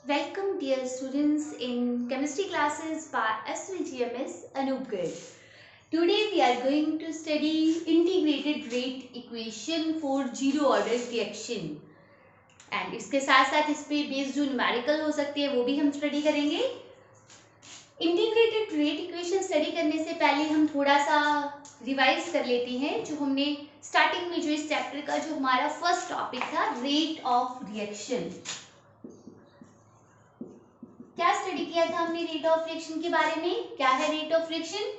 Welcome dear students in chemistry classes by SVGMS Anup Garg. Today we are going to study integrated rate equation for zero order reaction and इसके साथ साथ इस पे based जो numerical हो सकते हैं वो भी हम स्टडी करेंगे। इंटीग्रेटेड रेट इक्वेशन स्टडी करने से पहले हम थोड़ा सा रिवाइज कर लेते हैं जो हमने स्टार्टिंग में जो इस चैप्टर का जो हमारा फर्स्ट टॉपिक था रेट ऑफ रिएक्शन। क्या स्टडी किया था हमने रेट ऑफ रिएक्शन के बारे में? क्या है rate of reaction?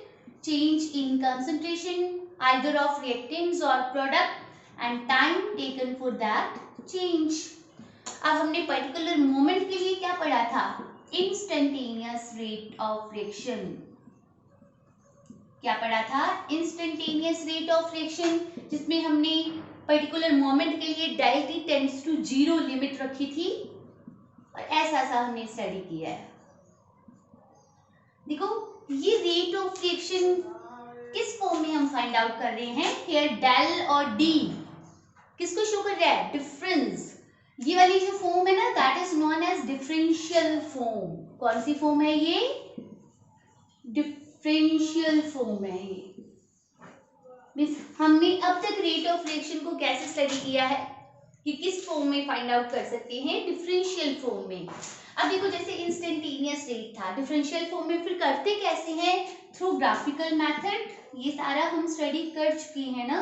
Change in concentration either of reactants और product and time taken for that change. अब हमने पर्टिकुलर मोमेंट के लिए क्या पढ़ा था? Instantaneous rate of reaction. क्या पढ़ा था? इंस्टेंटेनियस रेट ऑफ रिएक्शन, जिसमें हमने पर्टिकुलर मोमेंट के लिए del T tends to zero limit रखी थी और ऐसा हमने स्टडी किया है। देखो ये रेट ऑफ रिएक्शन किस फॉर्म में हम फाइंड आउट कर रहे हैं? हियर डेल और डी किसको शो कर रहा है? डिफरेंस। ये वाली जो फॉर्म है ना that is known as differential form. कौन सी फॉर्म है ये? डिफरेंशियल फॉर्म है ये। मींस हमने अब तक रेट ऑफ रिएक्शन को कैसे स्टडी किया है कि किस फॉर्म में फाइंड आउट कर सकते हैं? डिफरेंशियल फॉर्म में। अब देखो जैसे इंस्टेंटेनियस रेट था डिफरेंशियल फॉर्म में, फिर करते कैसे हैं? Through graphical method. ये सारा हम स्टडी कर चुके हैं ना।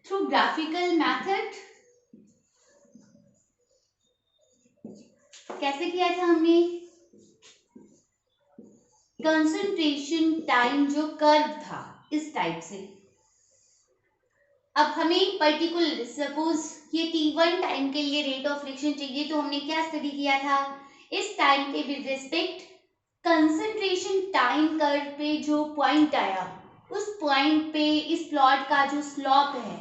थ्रू ग्राफिकल मेथड कैसे किया था हमने? कंसंट्रेशन टाइम जो कर्व था इस टाइप से। अब हमें पर्टिकुलर सपोज ये t1 टाइम के लिए रेट ऑफ रिएक्शन चाहिए तो हमने क्या स्टडी किया था? इस टाइम के with respect concentration time curve पे जो पॉइंट आया उस पॉइंट पे इस प्लॉट का जो स्लोप है,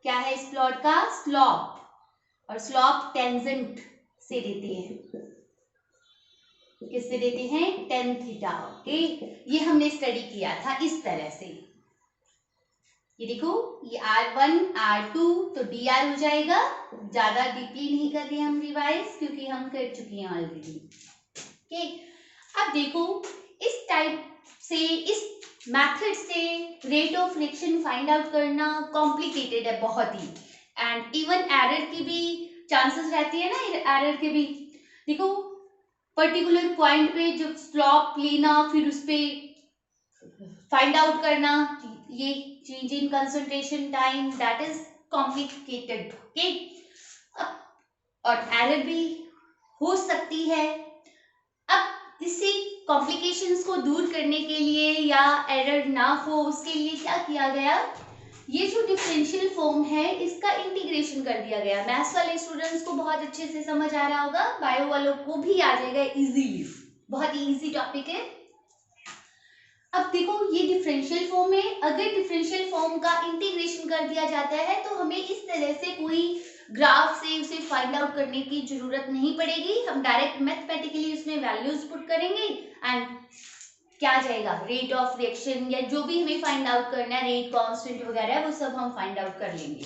क्या है इस प्लॉट का? स्लोप। और स्लोप टेंजेंट से देते हैं। किससे देते हैं? Tan theta. ओके, ये हमने स्टडी किया था इस तरह से। ये देखो ये R1 R2 तो dr हो जाएगा। ज्यादा डीपली नहीं कर रहे हम रिवाइज क्योंकि हम कर चुके हैं ऑलरेडी। ओके, अब देखो इस टाइप से इस मेथड से rate of reaction find out करना कॉम्प्लिकेटेड है बहुत ही, एंड इवन एरर की भी चांसेस रहती है ना। एरर के भी देखो पर्टिकुलर पॉइंट पे जो स्लोप लेना फिर उस पे फाइंड आउट करना, ये change in concentration time that is complicated. Okay, और एरर भी हो सकती है। अब इसी कॉम्प्लिकेशंस को दूर करने के लिए या एरर ना हो उसके लिए क्या किया गया? ये जो डिफरेंशियल फॉर्म है इसका इंटीग्रेशन कर दिया गया। मैथ्स वाले स्टूडेंट्स को बहुत अच्छे से समझ आ रहा होगा, बायो वालों को भी आ जाएगा इजीली। बहुत ही इजी टॉपिक है। अब देखो ये डिफरेंशियल फॉर्म है, अगर डिफरेंशियल फॉर्म का इंटीग्रेशन कर दिया जाता है तो हमें इस तरह से कोई ग्राफ से उसे फाइंड आउट करने की जरूरत नहीं पड़ेगी। हम डायरेक्ट मैथमेटिकली उसमें वैल्यूज पुट करेंगे एंड क्या आ जाएगा? रेट ऑफ रिएक्शन या जो भी हमें फाइंड आउट करना है, रेट कांस्टेंट वगैरह वो सब हम फाइंड आउट कर लेंगे।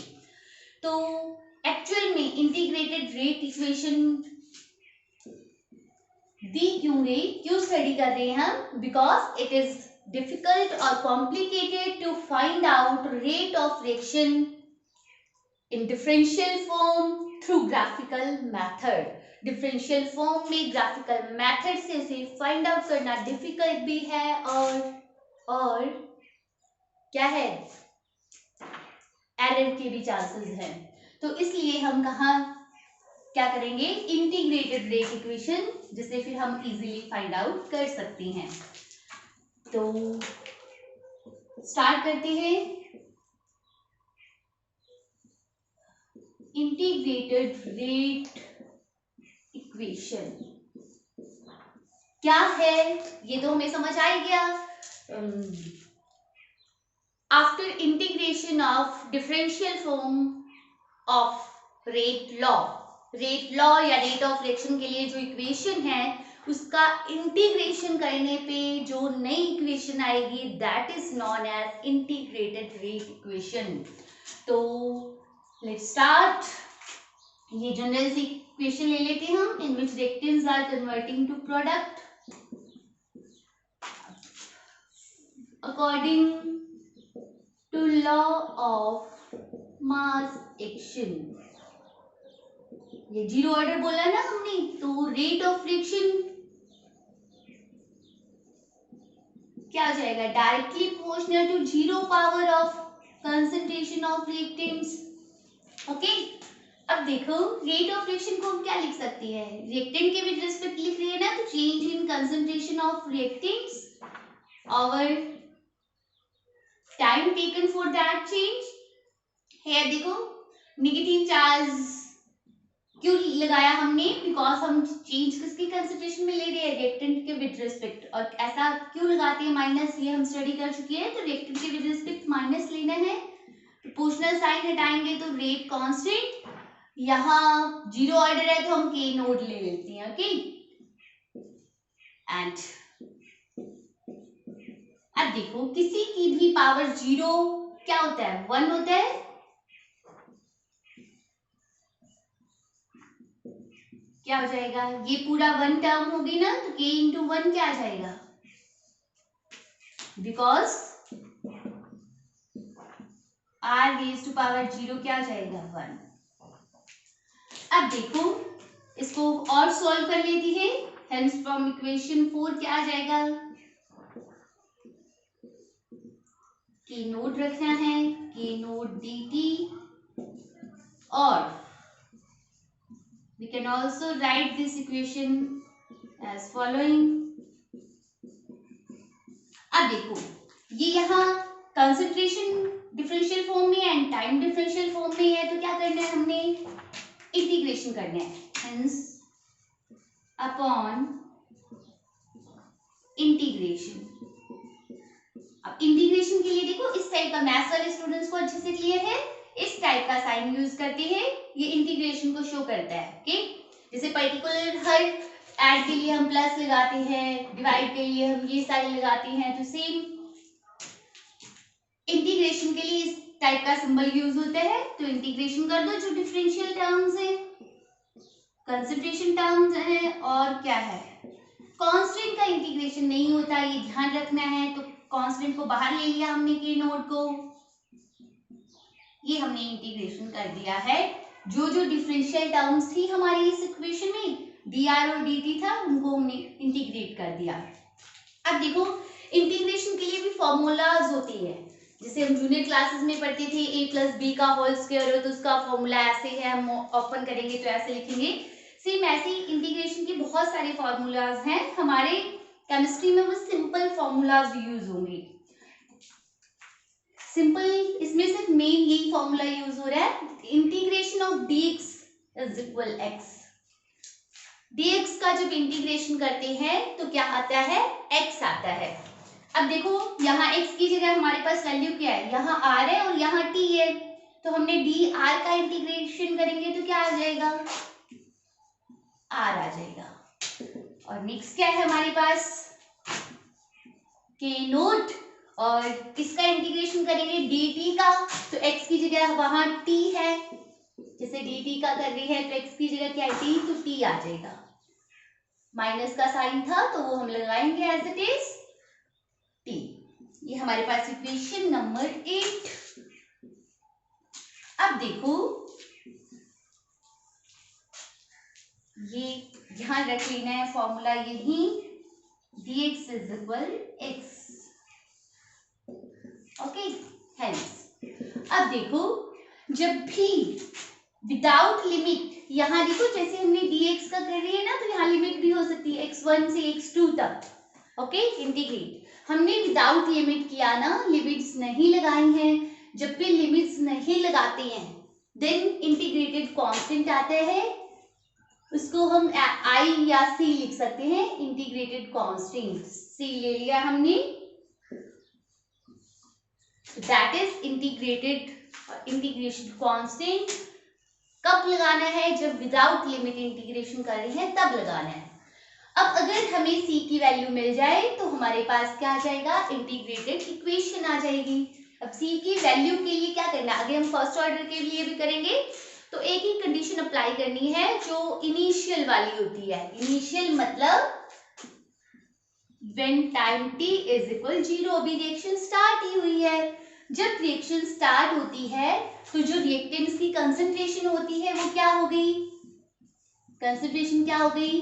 तो एक्चुअल में इंटीग्रेटेड रेट इक्वेशन दी क्यों गई, क्यों स्टडी कर रहे हैं हम? Because it is difficult or complicated to find out rate of reaction in differential form through graphical method. differential form में graphical method से उसे find out करना difficult भी है और क्या है? error के भी chances हैं। तो इसलिए हम कहाँ क्या करेंगे? integrated rate equation, जिसे फिर हम easily find out कर सकते हैं। तो स्टार्ट करते हैं। इंटीग्रेटेड रेट इक्वेशन क्या है ये तो हमें समझ आ ही गया। After integration of differential form of rate law या रेट ऑफ रिएक्शन के लिए जो इक्वेशन है उसका इंटीग्रेशन करने पे जो नई इक्वेशन आएगी that is known as integrated rate equation. तो लेट्स स्टार्ट। ये जनरल सी इक्वेशन ले लेते हैं हम in which reactants are converting to product according to law of mass action. ये जीरो ऑर्डर बोला ना हमने, तो रेट ऑफ फ्रिक्शन क्या हो जाएगा, directly proportional to zero power of concentration of reactants. Okay, अब देखो रेट ऑफ रिएक्शन को हम क्या लिख सकते हैं, रिएक्टेंट के विद रिस्पेक्ट लिख रहे हैं ना, तो change in concentration of reactants over time taken for that change. है देखो नेगेटिव चार्ज क्यों लगाया हमने, बिकॉज हम चेंज किसकी कंसंट्रेशन में ले रहे हैं, रिएक्टेंट के विद रिस्पेक्ट। और ऐसा क्यों लगाते हैं माइनस, ये हम स्टडी कर चुके हैं। तो रिएक्टेंट के विद रिस्पेक्ट माइनस लेना है, प्रोपोर्शनल साइन हटाएंगे तो रेट कांस्टेंट, यहाँ जीरो ऑर्डर है तो हम के नोट ले लेते हैं। ओके, एंड अब देखो किसी की भी पावर जीरो क्या होता है, वन होता है। क्या हो जाएगा, ये पूरा वन टर्म होगी ना, तो k इंटू वन क्या आ जाएगा, because r raise to power zero क्या आ जाएगा, वन। अब देखो इसको और सॉल्व कर लेती है, हेंस फ्रॉम इक्वेशन 4 क्या आ जाएगा, k नोट रखना है, k नोट dt, और we can also write this equation as following। अब देखो ये यहाँ कंसंट्रेशन डिफरेंशियल फॉर्म में एंड टाइम डिफरेंशियल फॉर्म में है, तो क्या करना है हमने, इंटीग्रेशन करना है, hence अपॉन इंटीग्रेशन। अब इंटीग्रेशन के लिए देखो इस टाइप का, मैथ्स वाले स्टूडेंट्स को अच्छे से क्लियर है, इस टाइप का साइन यूज करते हैं, ये इंटीग्रेशन को शो करता है। ओके, जैसे पर्टिकुलर हर ऐड के लिए हम प्लस लगाते हैं, डिवाइड के लिए हम ये साइन लगाते हैं, तो सेम इंटीग्रेशन के लिए इस टाइप का सिंबल यूज होता है। तो इंटीग्रेशन कर दो, जो डिफरेंशियल टर्म्स है, कंसंट्रेशन टर्म्स है, और क्या है, कांस्टेंट का इंटीग्रेशन नहीं होता, ये ध्यान रखना है। तो कांस्टेंट को बाहर ले लिया हमने के नोट को, ये हमने इंटीग्रेशन कर दिया है। जो जो डिफरेंशियल टर्म्स थी हमारी इस इक्वेशन में, dr और dt था, उनको हमने इंटीग्रेट कर दिया। अब देखो इंटीग्रेशन के लिए भी फॉर्मूलाज होते हैं, जैसे हम जूनियर क्लासेस में पढ़ते थे a प्लस बी का होल स्क्वायर हो, तो उसका फॉर्मूला ऐसे है, हम ओपन करेंगे तो ऐसे लिखेंगे। सेम ऐसे ही इंटीग्रेशन के बहुत सारे फॉर्मूलाज हैं, हमारे केमिस्ट्री में वो सिंपल फॉर्मूलाज यूज होंगे। सिंपल इसमें सिर्फ मेन यही फॉर्मूला यूज हो रहा है, integration of dx is equal x। dx का जब इंटीग्रेशन करते हैं तो क्या आता है, x आता है। अब देखो यहाँ x की जगह हमारे पास वैल्यू क्या है, यहाँ r है और यहाँ t है, तो हमने dr का इंटीग्रेशन करेंगे तो क्या आ जाएगा, r आ जाएगा। और नेक्स्ट क्या है हमारे पास, k नोट, और इसका इंटीग्रेशन करेंगे dt का, तो x की जगह वहां t है, जैसे dt का कर रही है तो x की जगह क्या है t, तो t आ जाएगा। माइनस का साइन था तो वो हम लगाएंगे एज इट इज t। ये हमारे पास इक्वेशन नंबर 8। अब देखो ये ध्यान रख लेना है फॉर्मूला, यही dx is equal x। Okay, hence अब देखो जब भी विदाउट लिमिट, यहाँ देखो जैसे हमने dx का कर रही है ना, तो यहाँ लिमिट भी हो सकती है x1 से x2 तक। ओके, इंटीग्रेट हमने विदाउट लिमिट किया ना, लिमिट्स नहीं लगाई हैं। जब भी लिमिट्स नहीं लगाते हैं देन इंटीग्रेटेड कांस्टेंट आता है, उसको हम i या c लिख सकते हैं, इंटीग्रेटेड कांस्टेंट c ले लिया हमने, दैट इज इंटीग्रेशन कांस्टेंट। कब लगाना है, जब विदाउट लिमिट इंटीग्रेशन कर रहे हैं तब लगाना है। अब अगर हमें c की वैल्यू मिल जाए तो हमारे पास क्या आ जाएगा, इंटीग्रेटेड इक्वेशन आ जाएगी। अब c की वैल्यू के लिए क्या करना है, आगे हम फर्स्ट ऑर्डर के लिए भी करेंगे, तो एक ही कंडीशन अप्लाई करनी है जो इनिशियल वाली होती है। इनिशियल मतलब when time t is equal 0, अभी रिएक्शन स्टार्ट ही हुई है। जब रिएक्शन स्टार्ट होती है तो जो रिएक्टेंट्स की कंसंट्रेशन होती है वो क्या हो गई, कंसंट्रेशन क्या हो गई,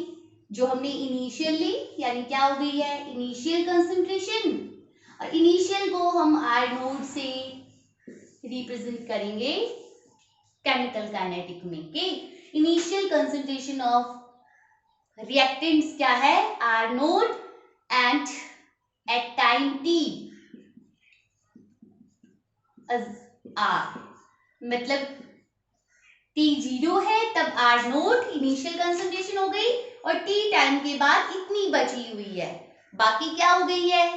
जो हमने इनिशियल ली, यानी क्या हो गई है, इनिशियल कंसंट्रेशन। और इनिशियल को हम आर नोट से रिप्रेजेंट करेंगे केमिकल काइनेटिक में के इनिशियल कंसंट्रेशन ऑफ रिएक्टेंट्स क्या है, R naught, and at time T R, मतलब टी 0 है तब आर नोट इनिशियल कंसंट्रेशन हो गई और टी टाइम के बाद इतनी बची हुई है, बाकी क्या हो गई है,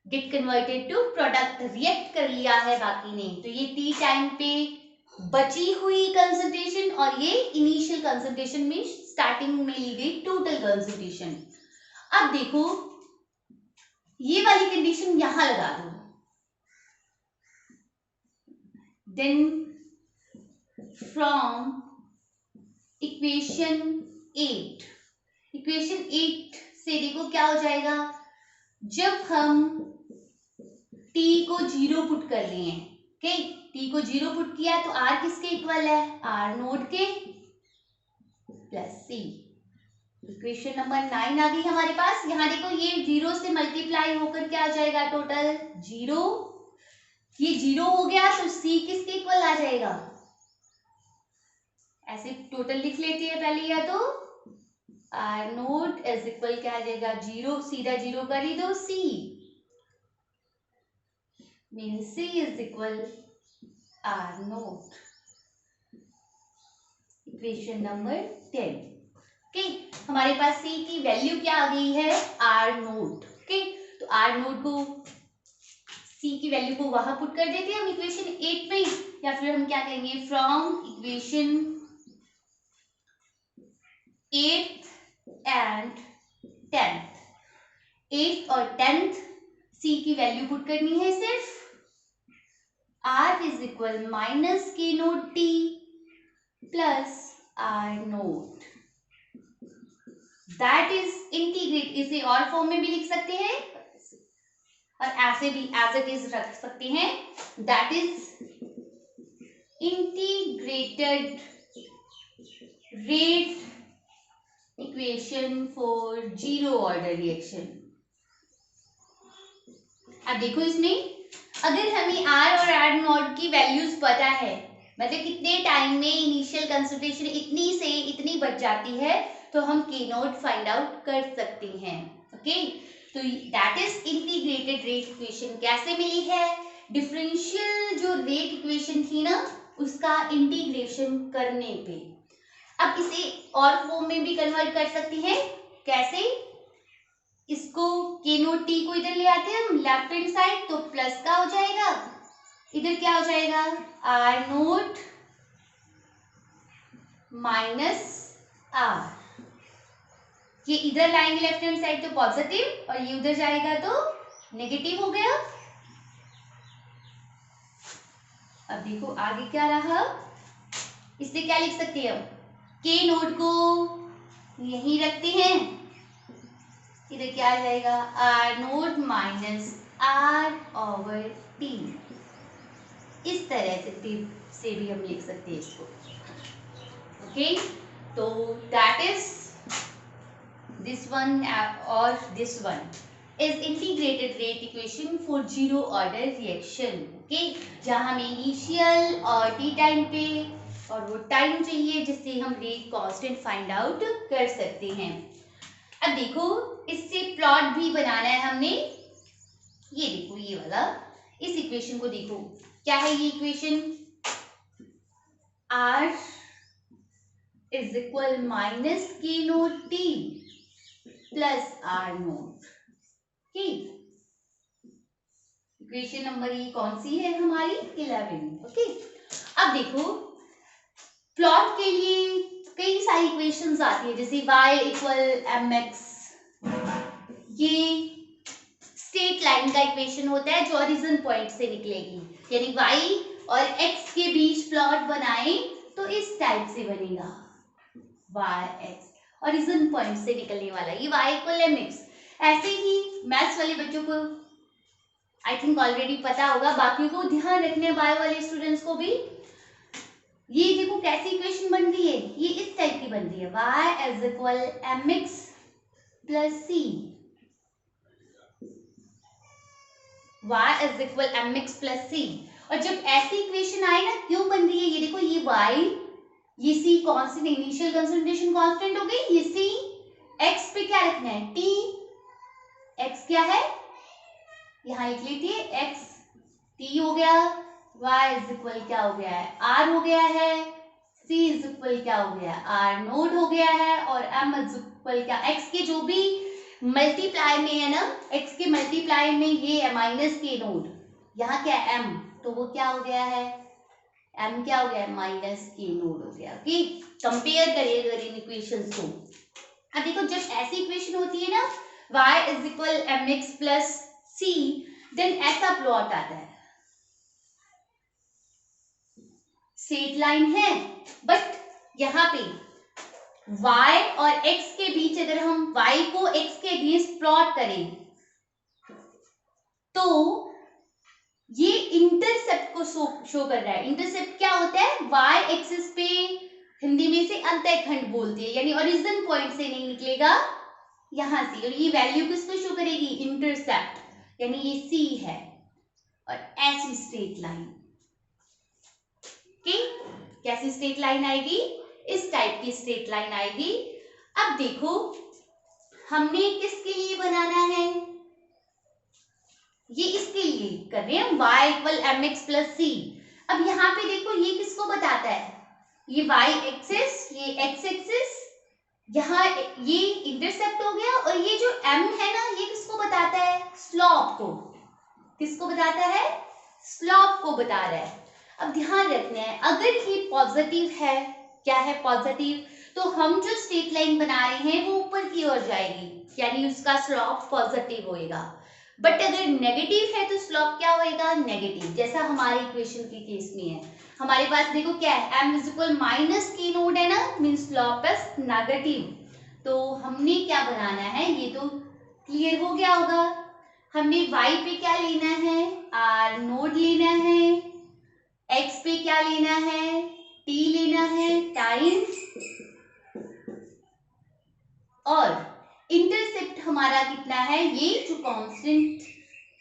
get converted to product, react कर लिया है बाकी ने। तो ये टी टाइम पे बची हुई कंसंट्रेशन और ये इनिशियल कंसंट्रेशन में स्टार्टिंग में ली गई टोटल कंसंट्रेशन। अब देखो ये वाली कंडीशन यहां लगा दो, देन फ्रॉम इक्वेशन 8, इक्वेशन 8 से देखो क्या हो जाएगा, जब हम t को 0 पुट कर लिए हैं, ओके, t को 0 पुट किया तो r किसके इक्वल है, r नोट के प्लस c। इक्वेशन नंबर 9 आ गई हमारे पास। यहाँ देखो ये 0 से मल्टीप्लाई होकर क्या आ जाएगा, टोटल 0, ये 0 हो गया तो c किसके इक्वल आ जाएगा, ऐसे टोटल लिख लेते हैं पहले, या तो r नोट इज इक्वल क्या आ जाएगा 0, सीधा 0 कर ही दो, c means c is equal r note. Equation number 10, okay, हमारे पास c की वैल्यू क्या आ गई है, r नोट, ओके, तो r नोट को c की वैल्यू को वहां पुट कर देते हैं हम इक्वेशन 8 में, या फिर हम क्या कहेंगे, from equation 8th and 10th, 8th और 10th c की वैल्यू पुट करनी है सिर्फ, r is equal minus k note t plus r note, that is integrate, इसे और फॉर्म में भी लिख सकते हैं और ऐसे भी एज इट इज रख सकते हैं, that is integrated rate equation for 0 order reaction. अब देखो इसमें अगर हमें r और r नॉट की वैल्यूज पता है, मतलब कितने टाइम में इनिशियल कंसंट्रेशन इतनी से इतनी बच जाती है, तो हम के नॉट फाइंड आउट कर सकते हैं, ओके। तो that is integrated rate equation कैसे मिली है, डिफरेंशियल जो रेट इक्वेशन थी ना उसका इंटीग्रेशन करने पे। अब इसे और फॉर्म में भी कन्वर्ट कर सकते हैं, कैसे, इसको के नोट टी को इधर ले आते हैं हम लेफ्ट हैंड साइड, तो प्लस का हो जाएगा, इधर क्या हो जाएगा, आर नोट माइनस आर, ये इधर लाएंगे लेफ्ट हैंड साइड तो पॉजिटिव और ये उधर जाएगा तो नेगेटिव हो गया। अब देखो आगे क्या रहा, इससे क्या लिख सकते हैं हम, के नोट को यहीं रखते हैं, इधर क्या आ जाएगा, R naught minus R over T, इस तरह से भी हम लिख सकते हैं इसको, ओके। तो that is this one or this one is integrated rate equation for 0 order reaction, okay, जहाँ हमें इनिशियल और टी टाइम पे और वो टाइम चाहिए जिससे हम रेट कांस्टेंट फाइंड आउट कर सकते हैं। अब देखो इससे प्लॉट भी बनाना है हमने, ये देखो ये वाला, इस इक्वेशन को देखो क्या है, ये equation r is equal minus k naught t plus r naught, ठीक, इक्वेशन नंबर ये कौन सी है हमारी 11, ओके। अब देखो प्लॉट के लिए कई सारी इक्वेशंस आती है, जैसे y इक्वल mx, ये स्ट्रेट लाइन का इक्वेशन होता है जो ओरिजिन पॉइंट से निकलेगी, यानी y और x के बीच प्लॉट बनाए तो इस टाइप से बनेगा yx, ओरिजिन पॉइंट से निकलने वाला ये y इक्वल mx। ऐसे ही मैथ्स वाले बच्चों को आई थिंक ऑलरेडी पता होगा, बाकी को ध्यान रखने बायो वाले स्टूडेंट्स को भी। ये देखो कैसी इक्वेशन बन रही है, ये इस टाइप की बन रही है, y is equal mx plus c, y is equal mx plus c। और जब ऐसी इक्वेशन आए ना, क्यों बन रही है, ये देखो ये y, ये c constant, initial concentration constant हो गई, ये c, x पे क्या रखना है, t, x क्या है यहाँ लिख लीजिए, x t हो गया, y इज इक्वल क्या हो गया है, r हो गया है, c इज इक्वल क्या हो गया है, r नोड हो गया है, और m इज इक्वल क्या, x के जो भी मल्टीप्लाई में है ना, x के मल्टीप्लाई में ये है माइनस के नोड, यहाँ क्या है m, तो वो क्या हो गया है, m क्या हो गया है, माइनस के नोड हो गया। ओके, कंपेयर करिए अगर इन इक्वेशंस को। अब देखो जब ऐसी इक्वेशन होती है ना, y is equal mx plus c, then ऐसा प्लॉट आता है, स्ट्रेट लाइन है, बट यहाँ पे y और x के बीच अगर हम y को x के अगेंस्ट प्लॉट करें तो ये इंटरसेप्ट को शो कर रहा है। इंटरसेप्ट क्या होता है, y एक्सिस पे हिंदी में से अंतःखंड बोलते हैं, यानी ओरिजिन पॉइंट से नहीं निकलेगा यहां से, और ये वैल्यू किसको शो करेगी, इंटरसेप्ट, यानी ये c है, और ऐसी स्ट्रेट लाइन, कैसी स्ट्रेट लाइन आएगी, इस टाइप की स्ट्रेट लाइन आएगी। अब देखो हमने किसके लिए बनाना है, ये इसके लिए कर रहे हैं, y equal mx plus c। अब यहाँ पे देखो ये किसको बताता है, ये y एक्सिस, ये x एक्सिस, यहाँ ये इंटरसेप्ट हो गया, और ये जो m है ना, ये किसको बताता है, स्लोप को, किसको बताता है, स्लोप को बता रहा है। अब ध्यान रखना है, अगर ये पॉजिटिव है, क्या है पॉजिटिव, तो हम जो स्ट्रेट लाइन बना रहे हैं वो ऊपर की ओर जाएगी, यानी उसका स्लोप पॉजिटिव होएगा। बट अगर नेगेटिव है तो स्लोप क्या होएगा, नेगेटिव, जैसा हमारे इक्वेशन के केस में है। हमारे पास देखो क्या है, m इज इक्वल माइनस के नोड है ना, मीन स्लोप इज नेगेटिव। तो हमने क्या बनाना है, ये तो क्लियर हो गया होगा, हमने y पे क्या लेना है, r नोड लेना है, x पे क्या लेना है, t लेना है, टाइम, और इंटरसेप्ट हमारा कितना है, ये जो कांस्टेंट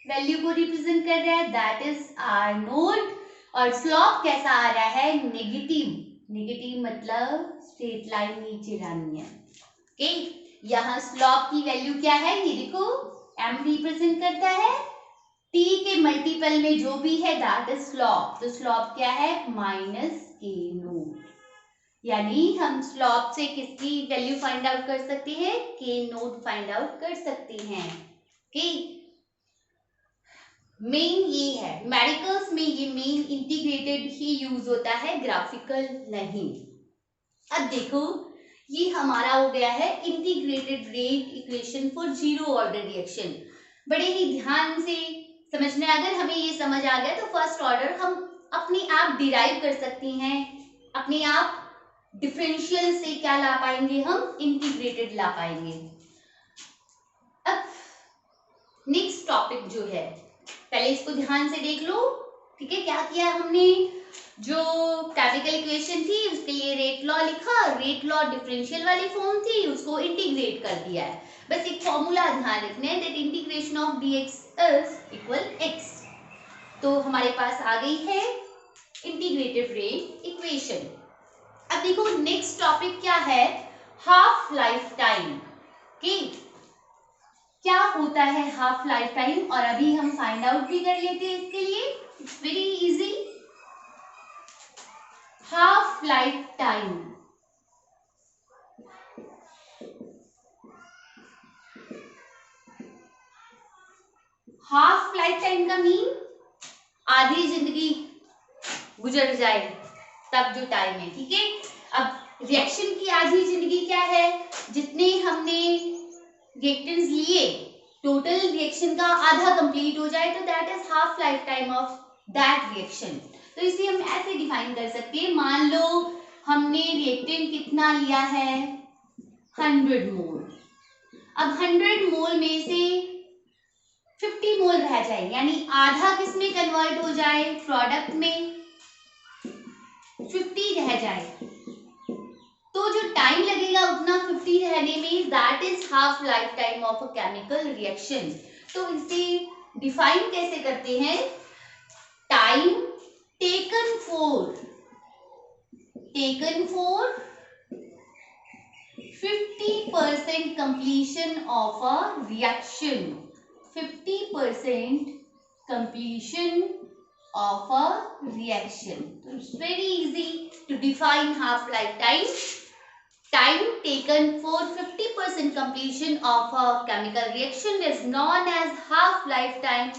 वैल्यू को रिप्रेजेंट कर रहा है, दैट इज r नोड, और स्लोप कैसा आ रहा है, नेगेटिव, नेगेटिव मतलब स्ट्रेट लाइन नीचे जानी है। ओके, यहाँ स्लोप की वैल्यू क्या है, ये देखो m रिप्रेजेंट करता है, t के मल्टीपल में जो भी है दैट इज स्लोप, तो स्लोप क्या है, माइनस के नोड, यानी हम स्लोप से किसकी वैल्यू फाइंड आउट कर सकते हैं, के नोड फाइंड आउट कर सकते हैं। ओके, मेन ये है, न्यूमेरिकल्स में ये मेन इंटीग्रेटेड ही यूज होता है, ग्राफिकल नहीं। अब देखो ये हमारा हो गया है integrated rate equation for zero order reaction. बड़े ही ध्यान से समझना है, अगर हमें ये समझ आ गया तो फर्स्ट ऑर्डर हम अपने आप डिराइव कर सकते हैं, अपने आप डिफरेंशियल से क्या ला पाएंगे, हम इंटीग्रेटेड ला पाएंगे। अब नेक्स्ट टॉपिक जो है, पहले इसको ध्यान से देख लो, ठीक है। क्या किया हमने, जो केमिकल इक्वेशन थी उसके लिए रेट लॉ लिखा, रेट लॉ डिफरेंशियल वाली फॉर्म थी, उसको इंटीग्रेट कर दिया है। बस एक फॉर्मूला ध्यान रखना है, that integration of dx is equal x। तो हमारे पास आ गई है इंटीग्रेटेड रेट इक्वेशन। अब देखो नेक्स्ट टॉपिक क्या है, हाफ लाइफ टाइम। क्या होता है हाफ लाइफ टाइम, और अभी हम फाइंड आउट भी कर लेते हैं इसके लिए, it's very easy. Half life time, half life time का मीन आधी जिंदगी गुजर जाए तब जो टाइम है, ठीक है। अब रिएक्शन की आधी जिंदगी क्या है, जितने हमने रिएक्टेंट्स लिए टोटल रिएक्शन का आधा कंप्लीट हो जाए, तो that is half life time of that reaction. तो इसे हम ऐसे डिफाइन कर सकते हैं, मान लो हमने रिएक्टेंट कितना लिया है 100 मोल। अब 100 मोल में से 50 मोल रह जाए, यानी आधा किस में कन्वर्ट हो जाए, प्रोडक्ट में, 50 रह जाए, तो जो टाइम लगेगा उतना 50 रहने में, that is half life time of a chemical reaction. तो इसे डिफाइन कैसे करते हैं, time taken for 50% completion of a reaction, 50% completion of a reaction. So it's very easy to define half lifetime. Time taken for 50% completion of a chemical reaction is known as half lifetime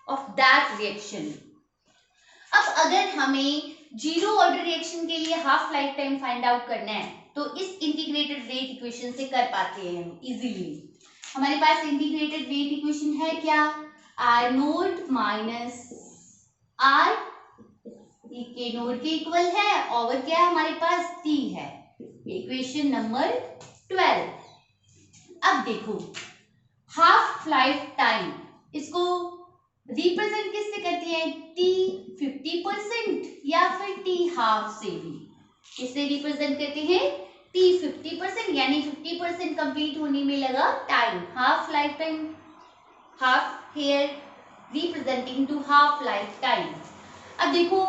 of that reaction. अब अगर हमें zero order reaction के लिए half life time find out करना है तो इस integrated rate equation से कर पाते हैं हम इजीली। हमारे पास इंटीग्रेटेड रेट इक्वेशन है क्या, आर नोट माइनस आर, ये के नोट के इक्वल है, और क्या है हमारे पास टी है, इक्वेशन नंबर 12। अब देखो हाफ लाइफ टाइम, इसको रिप्रेजेंट किससे करते हैं, टी 50% या फिर टी हाफ से भी इससे रिप्रेजेंट करते हैं, टी 50% यानी 50% कंप्लीट होने में लगा time, half life time, half here representing to half life time. अब देखो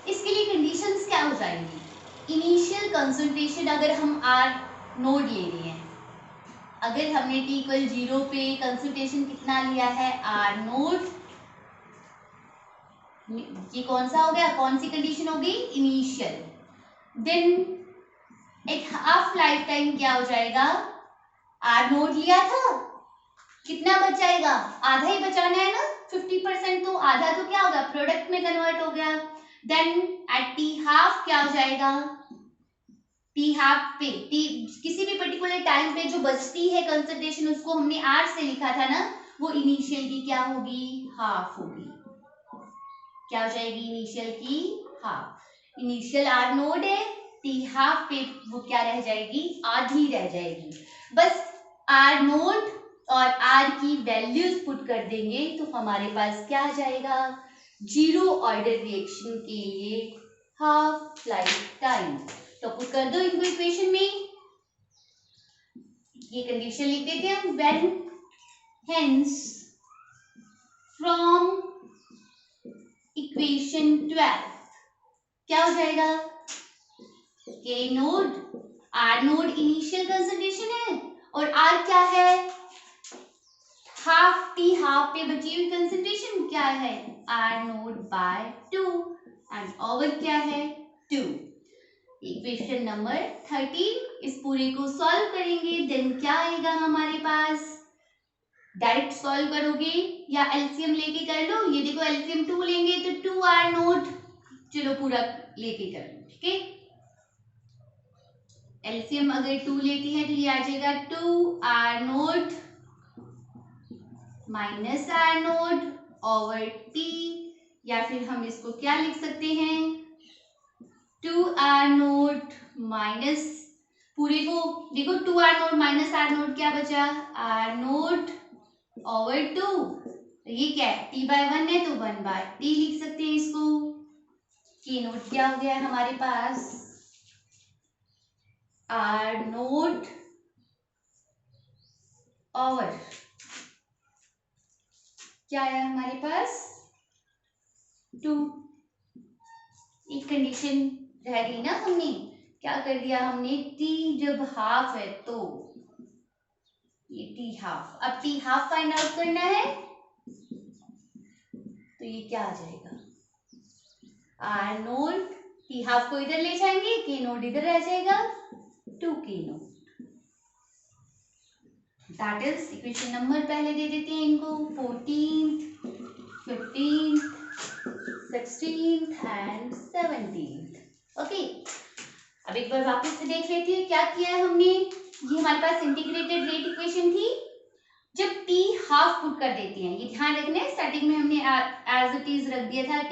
इसके लिए कंडीशंस क्या हो जाएंगी, इनिशियल कंसंट्रेशन अगर हम आर नोड ले रहे हैं, अगर हमने t इक्वल 0 पे कंसंट्रेशन कितना लिया है आर नोट, ये कौन सा हो गया, कौन सी कंडीशन हो गई, इनिशियल। देन एक हाफ लाइफ टाइम क्या हो जाएगा, आर नोट लिया था, कितना बच जाएगा, आधा ही बचाना है ना, 50%, तो आधा तो क्या होगा प्रोडक्ट में कन्वर्ट हो गया। देन एट टी हाफ क्या हो जाएगा, टी हाफ पे टी किसी भी पर्टिकुलर टाइम पे जो बचती है कंसंट्रेशन उसको हमने आर से लिखा था ना, वो इनिशियल की क्या होगी, हाफ होगी, क्या हो जाएगी इनिशियल की हाफ, इनिशियल आर नोड है, टी हाफ पे वो क्या रह जाएगी, आधी रह जाएगी। बस आर नोड और आर की वैल्यूज पुट कर देंगे तो हमारे पास क्या आ जाएगा, जीरो ऑर्डर रिएक्शन के लिए हाफ लाइफ टाइम। तो पुट कर दो इनको इक्वेशन में, ये कंडीशन लिख देते हैं हम, व्हेन हेंस फ्रॉम इक्वेशन 12 क्या हो जाएगा, के naught, R naught initial concentration है और आर क्या है, हाफ टी हाफ पे बची हुई कंसंट्रेशन क्या है, R naught by 2 and over क्या है 2। इक्वेशन नंबर 13, इस पूरे को सॉल्व करेंगे, देन क्या आएगा हमारे पास, डायरेक्ट सॉल्व करोगे या एलसीएम लेके कर लो, ये देखो एलसीएम 2 लेंगे तो 2 आर नोट, चलो पूरा लेके कर लो, ठीक है। एलसीएम अगर 2 लेती है तो ये आ जाएगा 2 R naught minus R naught over T, या फिर हम इसको क्या लिख सकते हैं, 2 आर नोट माइनस, पूरे को देखो 2 R naught minus R naught क्या बचा, आर नोट ओवर 2, ये क्या है टी बाय 1 है तो 1 बाय टी लिख सकते हैं इसको। के नोट क्या हो गया हमारे पास, आर नोट ओवर क्या आया हमारे पास 2, एक कंडीशन रह गई ना, हमने क्या कर दिया, हमने टी जब हाफ है तो ये टी हाफ, अब टी हाफ फाइंड आउट करना है तो ये क्या आ जाएगा, आर नोट, टी हाफ को इधर ले जाएंगे, के नोट इधर रह जाएगा, 2 के note, that is equation number पहले दे देते हैं इनको, 14th 15th 16th and 17th। Okay, अब एक बार वापस से देख लेते हैं क्या किया है हमने, ये हमारे पास इंटीग्रेटेड रेट इक्वेशन थी, जब टी हाफ पुट कर देते हैं, ये ध्यान रखना है, स्टार्टिंग में हमने एज इट इज रख दिया था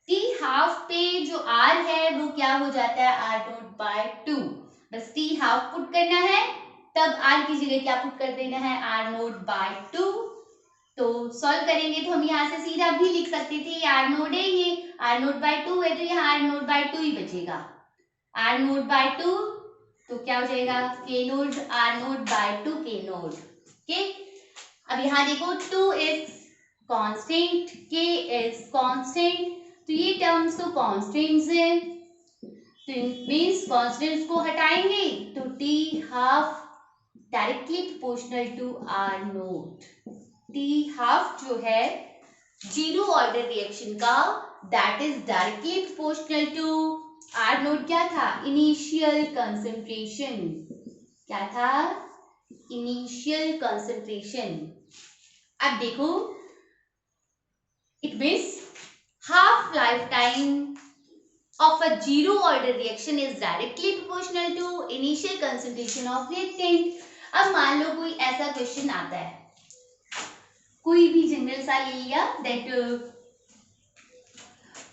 टी हाफ पे जो आर है वो क्या क्या हो जाता है आर नोट बाय 2। बस टी हाफ पुट करना है, तब आर की जगह क्या पुट कर देना है आर नोट बाय 2। तो सॉल्व करेंगे तो हम यहाँ से सीधा भी लिख सकते थे, आर नोट है, ये आर नोट बाय 2 है, तो यहाँ आर नोट बाय 2 ही बचेगा। आर नोट बाय 2 तो क्या हो जाएगा के नोट आर नोट बाय 2 के नोट। ओके, अब यहाँ देखो 2 is constant, k is constant, तो ये टर्म्स तो कांस्टेंट्स हैं, तो मीन्स कांस्टेंट्स को हटाएंगे तो t half directly proportional to R naught. t half जो है जीरो ऑर्डर रिएक्शन का, that is directly proportional to R naught. क्या था इनिशियल कंसंट्रेशन, क्या था इनिशियल कंसंट्रेशन। अब देखो it means half lifetime of a zero order reaction is directly proportional to initial concentration of reactant। अब मान लो कोई ऐसा क्वेश्चन आता है, कोई भी जनरल सा ले लिया, that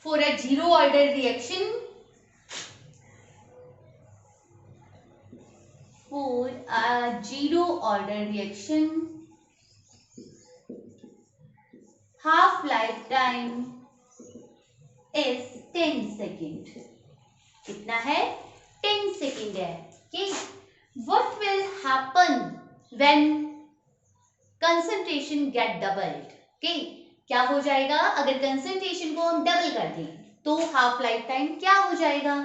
for a zero order reaction, for a zero order reaction half lifetime is 10 second. कितना है 10 सेकेंड है। okay? What will happen when concentration get doubled? okay? क्या हो जाएगा अगर कंसंट्रेशन को हम डबल कर दें तो हाफ लाइफ टाइम क्या हो जाएगा।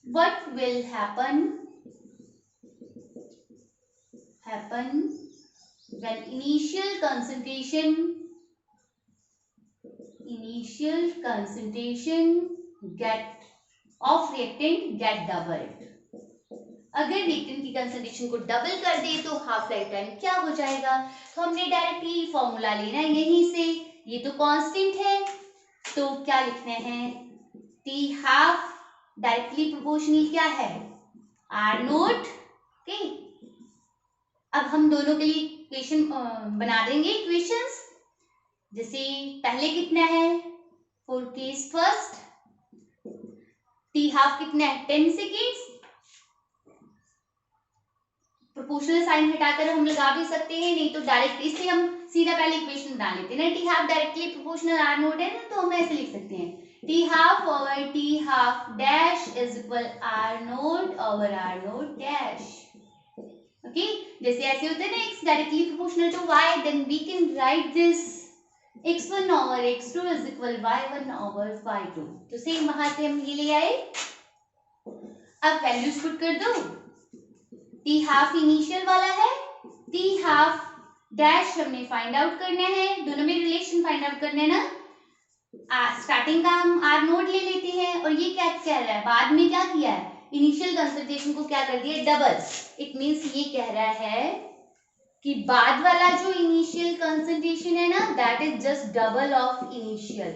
What will happen when initial concentration get of reactant get doubled। अगर रिएक्टेंट की कंसंट्रेशन को डबल कर दे तो हाफ लाइफ टाइम क्या हो जाएगा। तो हमने डायरेक्टली फॉर्मूला लेना है यहीं से, ये तो कांस्टेंट है, तो क्या लिखना है टी हाफ डायरेक्टली प्रोपोर्शनल क्या है आर नोट। ओके, अब हम दोनों के लिए इक्वेशन बना देंगे इक्वेशंस। जैसे पहले कितना है for case first, T half कितना है 10 सेकेंड्स, प्रोपोर्शनल साइन हटाकर हम लगा भी सकते हैं, नहीं तो डायरेक्ट इससे हम सीधा पहले इक्वेशन बना लेते हैं ना। T half directly proportional R naught है ना, तो हम ऐसे लिख सकते हैं T half over T half dash is equal R naught over R naught dash. Okay, जैसे ऐसे होते हैं ना x directly proportional to y, then we can write this x1 over x2 is equal y1 over y2। तो same वहां से हम ये ले आए। अब वैल्यूज पुट कर दो, टी हाफ इनिशियल वाला है, टी हाफ डैश हमने फाइंड आउट करना है, दोनों में रिलेशन फाइंड आउट करना है ना। स्टार्टिंग का हम आर नोट ले लेते हैं, और ये क्या कह रहा है बाद में क्या किया है इनिशियल कंसंट्रेशन को क्या कर दिया डबल। इट मीन्स ये कह रहा है कि बाद वाला जो इनिशियल कंसंट्रेशन है ना, that is just double of initial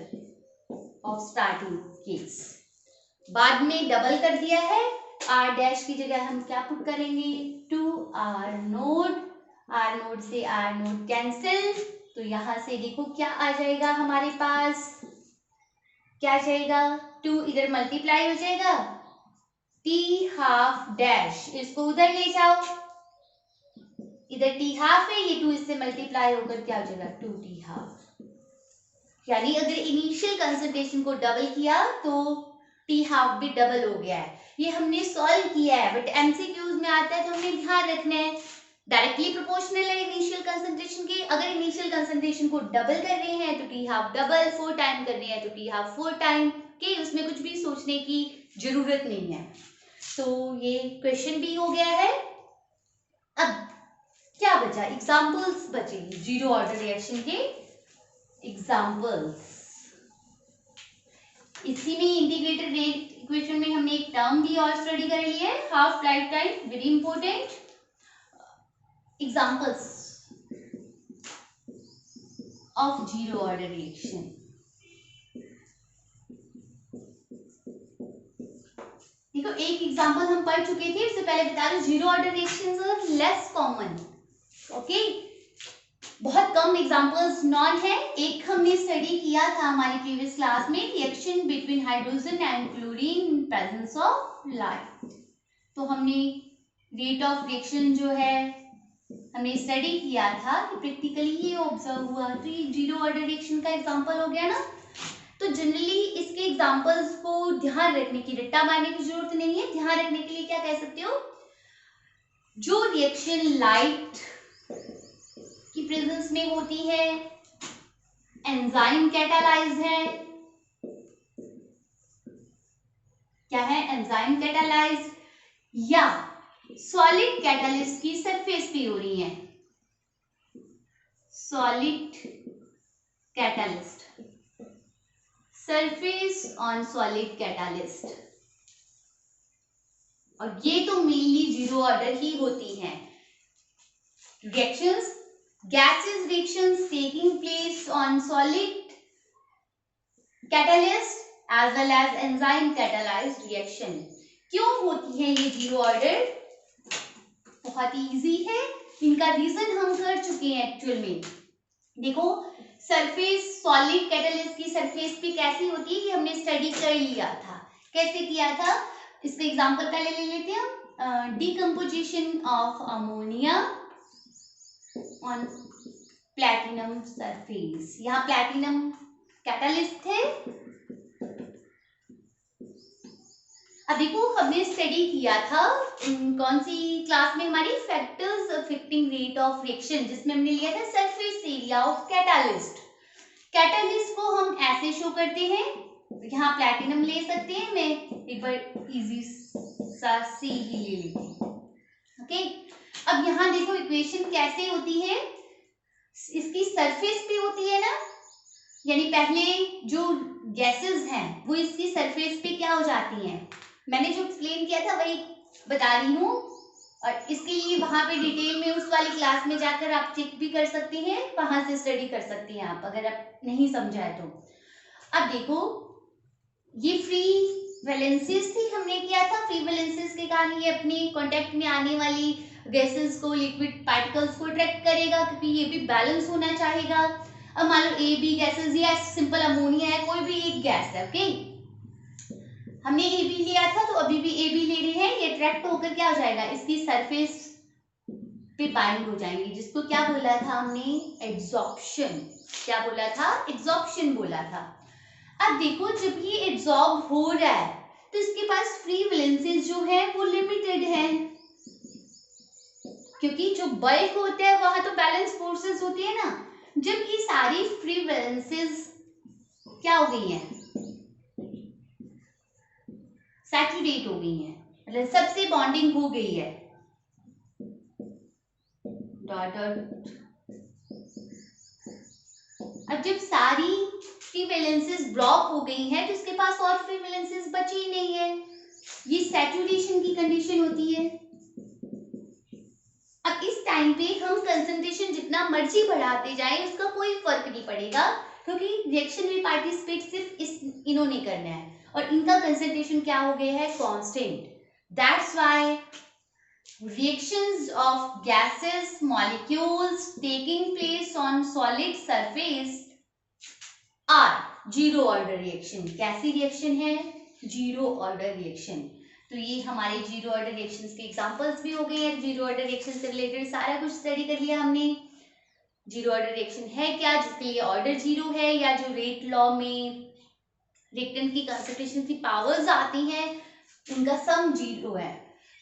of starting case. बाद में डबल कर दिया है, आर डैश की जगह हम क्या पुट करेंगे 2 आर नोट से आर नोट कैंसिल, तो यहां से देखो क्या आ जाएगा हमारे पास, क्या आ जाएगा 2 इधर मल्टीप्लाई हो जाएगा, टी हाफ डैश इसको उधर ले जाओ, इधर टी हाफ है, ये 2 इससे मल्टीप्लाई होकर क्या हो जाएगा 2 टी हाफ। यानी अगर इनिशियल कंसंट्रेशन को डबल किया तो टी हाफ भी डबल हो गया है। ये हमने सॉल्व किया है, बट एमसीक्यूज में आता है तो हमने ध्यान रखना है डायरेक्टली प्रोपोर्शनल है इनिशियल कंसंट्रेशन के। अगर इनिशियल कंसंट्रेशन को डबल कर रहे हैं तो टी हाफ डबल, 4 टाइम कर रहे हैं तो टी हाफ 4 टाइम के, उसमें कुछ भी सोचने की जरूरत नहीं है। तो ये क्वेश्चन भी हो गया है। अब क्या बचा, एग्जाम्पल्स बचेगी जीरो ऑर्डर रिएक्शन के एग्जाम्पल्स। इसी में इंटीग्रेटेड रेट इक्वेशन में हमने एक टर्म भी और स्टडी कर लिया है half life time, very important. Examples of zero order reaction. देखो एक एग्जांपल हम पढ़ चुके थे, उससे पहले बता दो zero order reactions are less common. Okay, बहुत कम एग्जांपल्स नॉन है। एक हमने स्टडी किया था हमारी प्रीवियस क्लास में, reaction between hydrogen and chlorine in presence of light. तो हमने रेट ऑफ रिएक्शन जो है हमने स्टडी किया था कि प्रैक्टिकली ये ऑब्जर्व हुआ, तो ये जीरो ऑर्डर रिएक्शन का एग्जांपल हो गया ना। तो जनरली इसके एग्जांपल्स को ध्यान रखने की, रट्टा मारने की जरूरत नहीं है, ध्यान रखने के लिए क्या कह सकते हो, जो रिएक्शन लाइट की प्रेजेंस में होती है, एंजाइम कैटालाइज है, क्या है, एंजाइम कैटालाइज, या सॉलिड कैटालिस्ट की सरफेस पे हो रही है, solid catalyst, surface on solid catalyst, और ये तो मेनली जीरो ऑर्डर ही होती हैं। Reactions, gases reactions taking place on solid catalyst as well as enzyme catalyzed reaction। क्यों होती है ये जीरो ऑर्डर? बहुत ही इजी है, इनका रीजन हम कर चुके हैं एक्चुअल में। देखो सरफेस, सॉलिड कैटालिस्ट की सरफेस पे कैसी होती है ये हमने स्टडी कर लिया था। कैसे किया था, इसका एग्जांपल पहले ले लेते हैं। Decomposition of ammonia on platinum surface, यहाँ प्लैटिनम कैटालिस्ट है। अब देखो हमने स्टडी किया था कौन सी क्लास में, हमारी factors affecting rate of reaction, जिसमें हमने लिया था surface area of catalyst. Catalyst को हम ऐसे शो करते हैं, यहाँ प्लैटिनम ले सकते हैं, मैं एक बार इजी सा सी ही ले लेती हूँ। ओके, अब यहाँ देखो इक्वेशन कैसे होती है, इसकी सरफेस पे होती है ना, यानी पहले जो गैसेस हैं वो इसकी सरफेस पे क्या हो जाती हैं, मैंने जो एक्सप्लेन किया था वही बता रही हूँ, और इसके लिए वहां पे डिटेल में उस वाली क्लास में जाकर आप चेक भी कर सकते हैं, वहां से स्टडी कर सकती हैं आप, अगर आप नहीं समझा है तो। अब देखो ये फ्री वैलेंसीज थी, हमने किया था फ्री वैलेंसीज के कारण ये अपनी कांटेक्ट में आने वाली गैसेस को, लिक्विड पार्टिकल्स को अट्रैक्ट करेगा, क्योंकि ये भी बैलेंस होना चाहेगा। अब मान लो ए बी गैसेस या सिंपल अमोनिया है, कोई भी एक गैस है, ओके, हमने ए बी लिया था तो अभी भी ए बी ले रहे हैं, ये अट्रैक्ट होकर क्या हो जाएगा, इसकी सरफेस पे बाइंड हो जाएंगे, जिसको क्या बोला था हमने, एब्जॉर्प्शन। क्या बोला था, एब्जॉर्प्शन बोला था। अब देखो जब ये एब्जॉर्ब हो रहा है तो इसके पास फ्री वैलेंसीज जो है वो लिमिटेड है, क्योंकि जो बल्क होता है वहां तो बैलेंस फोर्सेस होती है ना। जब ये सारी फ्री वैलेंसीज क्या हो गई हैं, सैचुरेट हो गई हैं, मतलब सबसे बॉन्डिंग हो गई है, डॉट डॉट। अब जब सारी फ्री वैलेंसीज ब्लॉक हो गई हैं तो इसके पास और फ्री वैलेंसीज बची ही नहीं है, ये सैचुरेशन की कंडीशन होती है। अब इस टाइम पे हम कंसंट्रेशन जितना मर्जी बढ़ाते जाएं उसका कोई फर्क नहीं पड़ेगा, क्योंकि रिएक्शन में पार्टिसिपेट सिर्फ इन्होंने करना है और इनका कंसंट्रेशन क्या हो गया है, constant. That's why reactions of gases molecules taking place on solid surface are zero order reaction। कैसी रिएक्शन है, जीरो ऑर्डर रिएक्शन। तो ये हमारे जीरो ऑर्डर रिएक्शंस के एग्जांपल्स भी हो गए हैं। जीरो ऑर्डर रिएक्शन से रिलेटेड सारा कुछ स्टडी कर लिया हमने। जीरो ऑर्डर रिएक्शन है क्या, जिसके लिए ऑर्डर जीरो है, या जो रेट लॉ में रिएक्टेंट की कंसंट्रेशन की पावर्स आती हैं उनका सम जीरो है।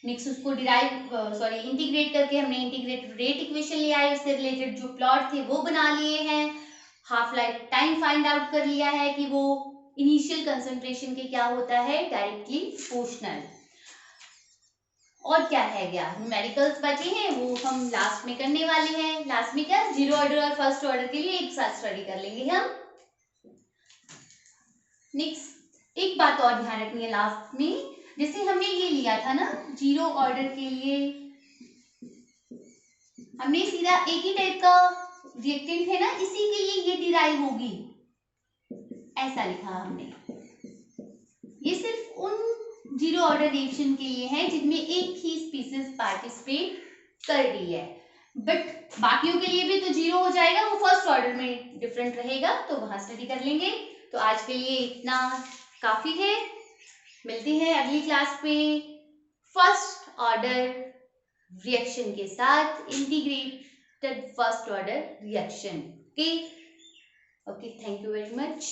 नेक्स्ट उसको इंटीग्रेट करके हमने इंटीग्रेटेड रेट इक्वेशन ले आए, उससे रिलेटेड जो प्लॉट थे वो बना लिए हैं। Half life time find out कर लिया है कि वो इनिशियल कंसंट्रेशन के क्या होता है, डायरेक्टली प्रोपोर्शनल। और क्या है गया, न्यूमेरिकल्स बचे हैं वो हम लास्ट में करने वाले हैं। लास्ट में क्या, जीरो ऑर्डर और फर्स्ट ऑर्डर के लिए एक साथ स्टडी कर लेंगे हम। नेक्स्ट एक बात और ध्यान रखनी है लास्ट में, जैसे हमने ये लिया था ना जीरो ऑर्डर के लिए, हमने सीधा एक ही टाइप का रिएक्टेंट है ना, इसी के लिए ये डिराइव होगी, ऐसा लिखा हमने। ये सिर्फ उन जीरो ऑर्डर रिएक्शन के लिए है जिनमें एक ही स्पीसीज पार्टिसिपेट कर रही है। बट बाकियों के लिए भी तो 0 हो जाएगा, वो फर्स्ट ऑर्डर में डिफरेंट रहेगा, तो वहां स्टडी कर लेंगे। तो आज के लिए इतना काफी है, मिलते हैं अगली क्लास पे फर्स्ट ऑर्डर रिएक्शन के साथ, integrated first order reaction. Okay, thank you very much.